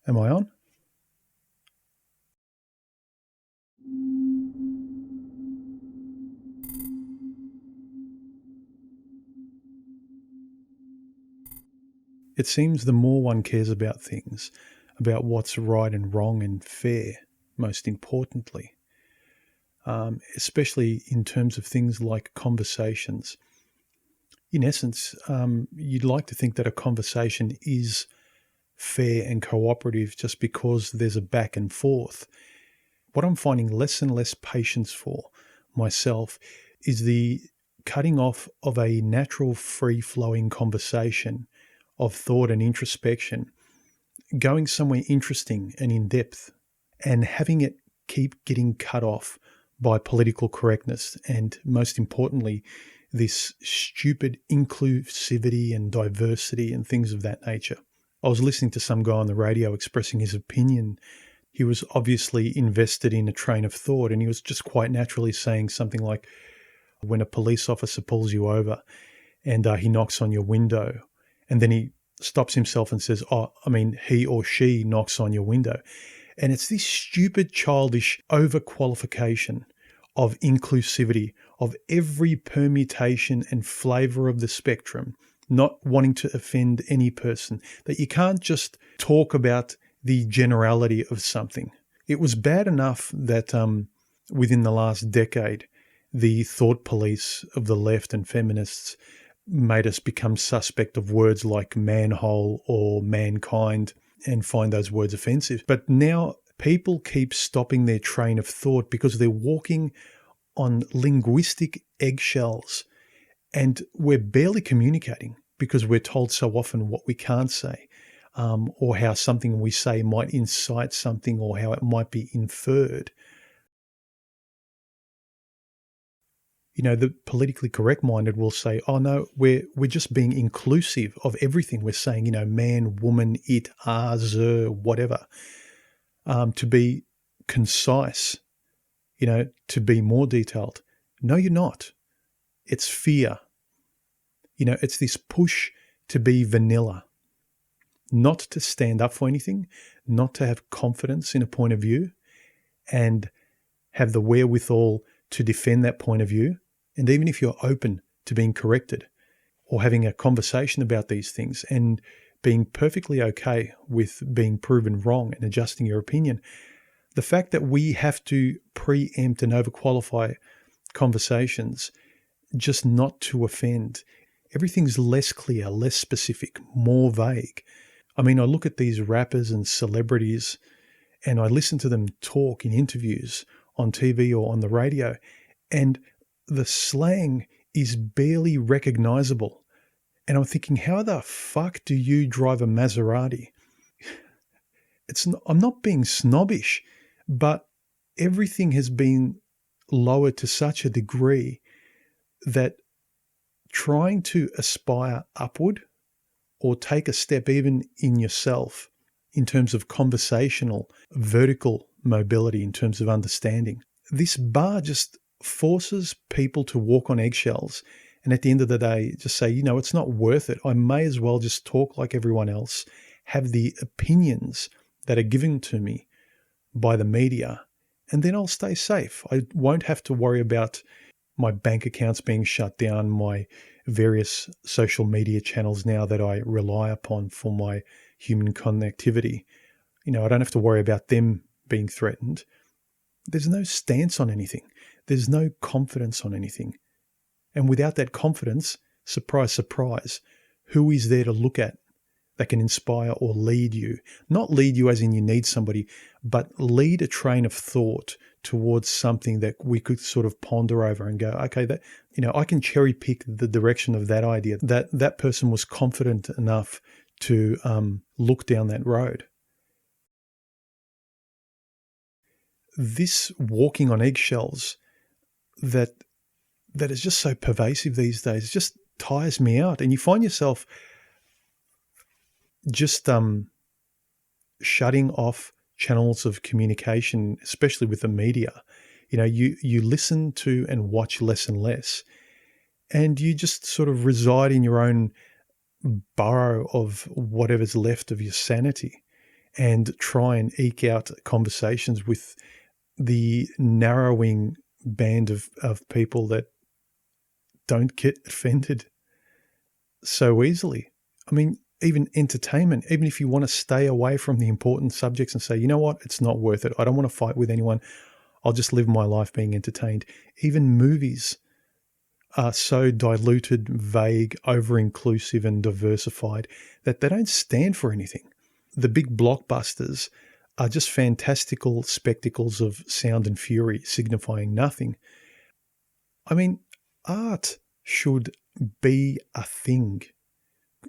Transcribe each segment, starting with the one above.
Am I on? It seems the more one cares about things, about what's right and wrong and fair, most importantly, especially in terms of things like conversations. In essence, you'd like to think that a conversation is fair and cooperative just because there's a back and forth. What I'm finding less and less patience for myself is the cutting off of a natural, free-flowing conversation of thought and introspection, going somewhere interesting and in-depth, and having it keep getting cut off by political correctness and, most importantly, this stupid inclusivity and diversity and things of that nature. I was listening to some guy on the radio expressing his opinion. He was obviously invested in a train of thought, and he was just quite naturally saying something like, when a police officer pulls you over and he knocks on your window, and then he stops himself and says, he or she knocks on your window. And it's this stupid, childish overqualification of inclusivity, of every permutation and flavor of the spectrum, not wanting to offend any person, that you can't just talk about the generality of something. It was bad enough that within the last decade, the thought police of the left and feminists made us become suspect of words like manhole or mankind and find those words offensive. But now people keep stopping their train of thought because they're walking on linguistic eggshells, and we're barely communicating because we're told so often what we can't say, or how something we say might incite something, or how it might be inferred. The politically correct-minded will say, oh no, we're just being inclusive of everything. We're saying, man, woman, it, ze, whatever, to be concise, to be more detailed. No, you're not. It's fear. It's this push to be vanilla, not to stand up for anything, not to have confidence in a point of view and have the wherewithal to defend that point of view. And even if you're open to being corrected or having a conversation about these things and being perfectly okay with being proven wrong and adjusting your opinion, the fact that we have to preempt and overqualify conversations just not to offend, everything's less clear, less specific, more vague. I look at these rappers and celebrities and I listen to them talk in interviews on TV or on the radio, and the slang is barely recognizable. And I'm thinking, how the fuck do you drive a Maserati? I'm not being snobbish, but everything has been lowered to such a degree that trying to aspire upward or take a step even in yourself in terms of conversational, vertical mobility, in terms of understanding, this bar just forces people to walk on eggshells, and at the end of the day just say, it's not worth it. I may as well just talk like everyone else, have the opinions that are given to me by the media, and then I'll stay safe. I won't have to worry about my bank accounts being shut down, my various social media channels now that I rely upon for my human connectivity. I don't have to worry about them being threatened. There's no stance on anything. There's no confidence on anything. And without that confidence, surprise, surprise, who is there to look at that can inspire or lead you? Not lead you as in you need somebody, but lead a train of thought towards something that we could sort of ponder over and go, okay, that, I can cherry pick the direction of that idea. That person was confident enough to look down that road. This walking on eggshells that is just so pervasive these days just tires me out. And you find yourself just shutting off channels of communication, especially with the media. You listen to and watch less and less, and you just sort of reside in your own burrow of whatever's left of your sanity. and try and eke out conversations with the narrowing band of people that don't get offended so easily. I mean, even entertainment, even if you want to stay away from the important subjects and say, you know what, it's not worth it. I don't want to fight with anyone. I'll just live my life being entertained. Even movies are so diluted, vague, over-inclusive and diversified that they don't stand for anything. The big blockbusters are just fantastical spectacles of sound and fury signifying nothing. I mean, art should be a thing,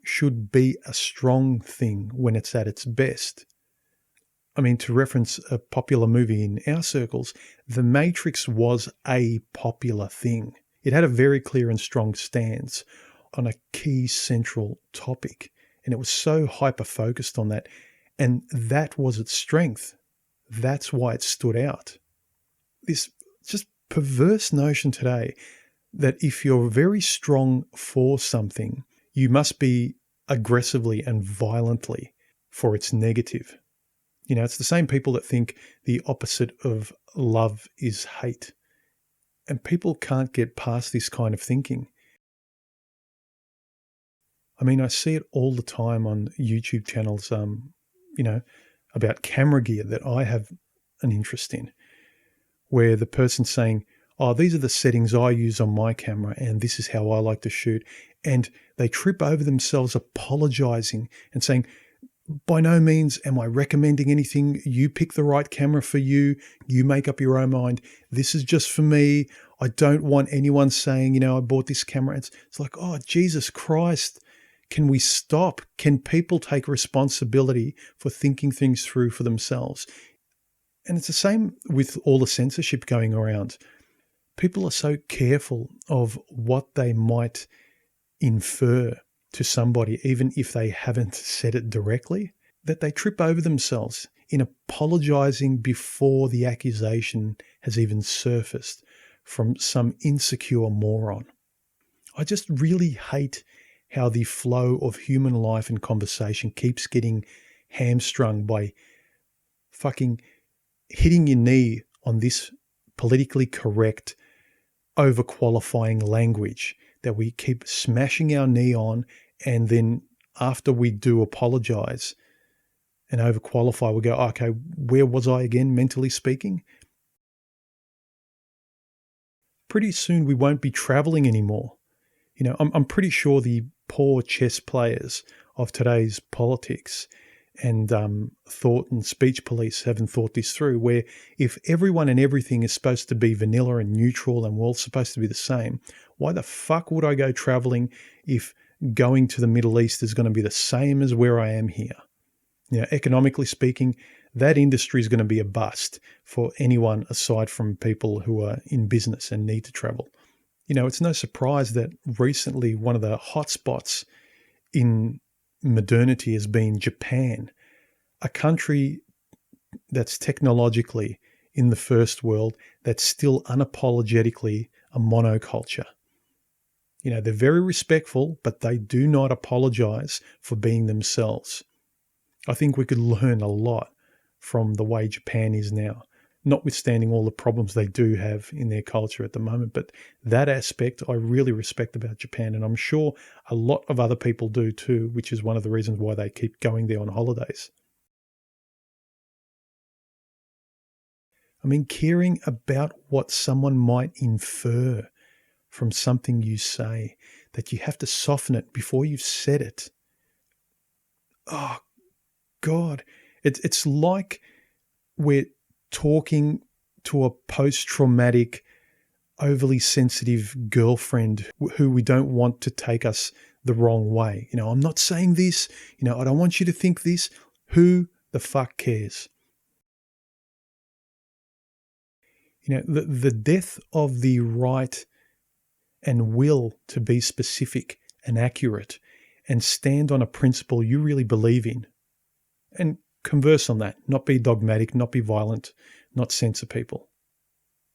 should be a strong thing when it's at its best. I mean, to reference a popular movie in our circles, The Matrix was a popular thing. It had a very clear and strong stance on a key central topic, and it was so hyper-focused on that, and that was its strength. That's why it stood out. This just perverse notion today that if you're very strong for something, you must be aggressively and violently for its negative. You know, it's the same people that think the opposite of love is hate. And people can't get past this kind of thinking. I mean, I see it all the time on YouTube channels, about camera gear that I have an interest in, where the person's saying, oh, these are the settings I use on my camera and this is how I like to shoot. And they trip over themselves apologizing and saying, by no means am I recommending anything. You pick the right camera for you. You make up your own mind. This is just for me. I don't want anyone saying, I bought this camera. It's like, oh, Jesus Christ. Can we stop? Can people take responsibility for thinking things through for themselves? And it's the same with all the censorship going around. People are so careful of what they might infer to somebody, even if they haven't said it directly, that they trip over themselves in apologizing before the accusation has even surfaced from some insecure moron. I just really hate how the flow of human life and conversation keeps getting hamstrung by fucking hitting your knee on this politically correct, overqualifying language that we keep smashing our knee on. And then after we do apologize and overqualify, we go, okay, where was I again, mentally speaking? Pretty soon we won't be traveling anymore. I'm pretty sure the poor chess players of today's politics and thought and speech police haven't thought this through, where if everyone and everything is supposed to be vanilla and neutral and we're all supposed to be the same, why the fuck would I go traveling if going to the Middle East is going to be the same as where I am here? Economically speaking, that industry is going to be a bust for anyone aside from people who are in business and need to travel. It's no surprise that recently one of the hotspots in modernity has been Japan, a country that's technologically in the first world that's still unapologetically a monoculture. They're very respectful, but they do not apologize for being themselves. I think we could learn a lot from the way Japan is now, notwithstanding all the problems they do have in their culture at the moment. But that aspect I really respect about Japan, and I'm sure a lot of other people do too, which is one of the reasons why they keep going there on holidays. I mean, caring about what someone might infer from something you say, that you have to soften it before you've said it. Oh, God. It's like we're talking to a post-traumatic, overly sensitive girlfriend who we don't want to take us the wrong way. I'm not saying this. I don't want you to think this. Who the fuck cares? The death of the right and will to be specific and accurate and stand on a principle you really believe in and converse on that, not be dogmatic, not be violent, not censor people.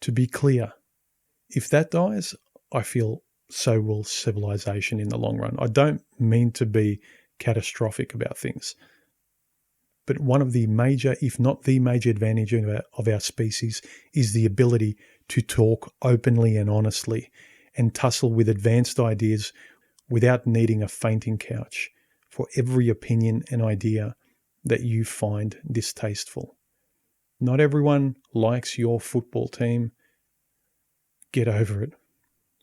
To be clear, if that dies, I feel so will civilization in the long run. I don't mean to be catastrophic about things, But one of the major, if not the major advantage of our species is the ability to talk openly and honestly and tussle with advanced ideas without needing a fainting couch for every opinion and idea that you find distasteful. Not everyone likes your football team. Get over it.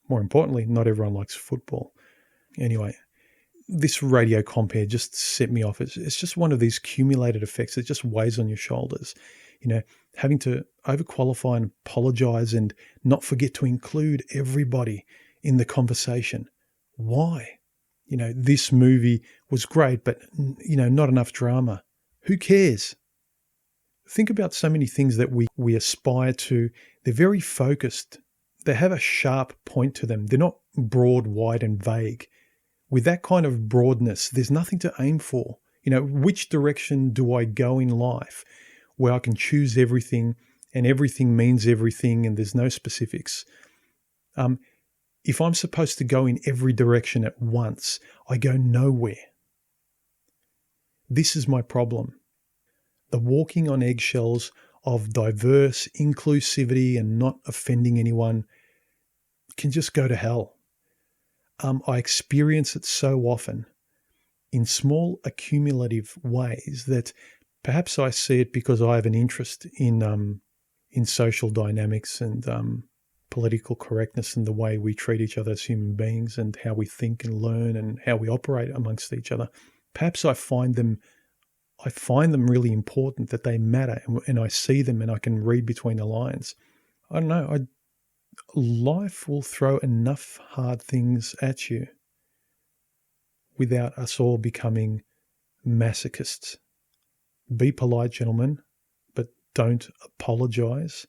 More importantly, not everyone likes football. Anyway, this radio compare just set me off. It's just one of these cumulated effects that just weighs on your shoulders. Having to overqualify and apologize and not forget to include everybody in the conversation. Why? This movie was great, but, not enough drama. Who cares? Think about so many things that we aspire to. They're very focused. They have a sharp point to them. They're not broad, wide, and vague. With that kind of broadness, there's nothing to aim for. Which direction do I go in life where I can choose everything and everything means everything and there's no specifics? If I'm supposed to go in every direction at once, I go nowhere. This is my problem. The walking on eggshells of diverse inclusivity and not offending anyone can just go to hell. I experience it so often in small accumulative ways that perhaps I see it because I have an interest in social dynamics and political correctness and the way we treat each other as human beings and how we think and learn and how we operate amongst each other. Perhaps I find them really important, that they matter, and I see them and I can read between the lines. I don't know. Life will throw enough hard things at you without us all becoming masochists. Be polite, gentlemen, but don't apologize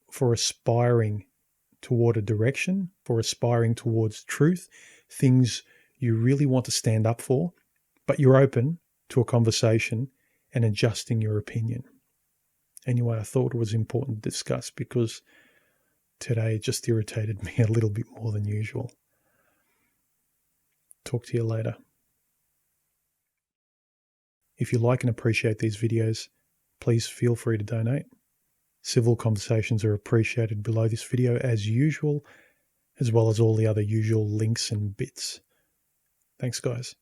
for aspiring toward a direction, for aspiring towards truth, things you really want to stand up for, but you're open to a conversation and adjusting your opinion. Anyway, I thought it was important to discuss because today it just irritated me a little bit more than usual. Talk to you later. If you like and appreciate these videos, please feel free to donate. Civil conversations are appreciated below this video as usual, as well as all the other usual links and bits. Thanks, guys.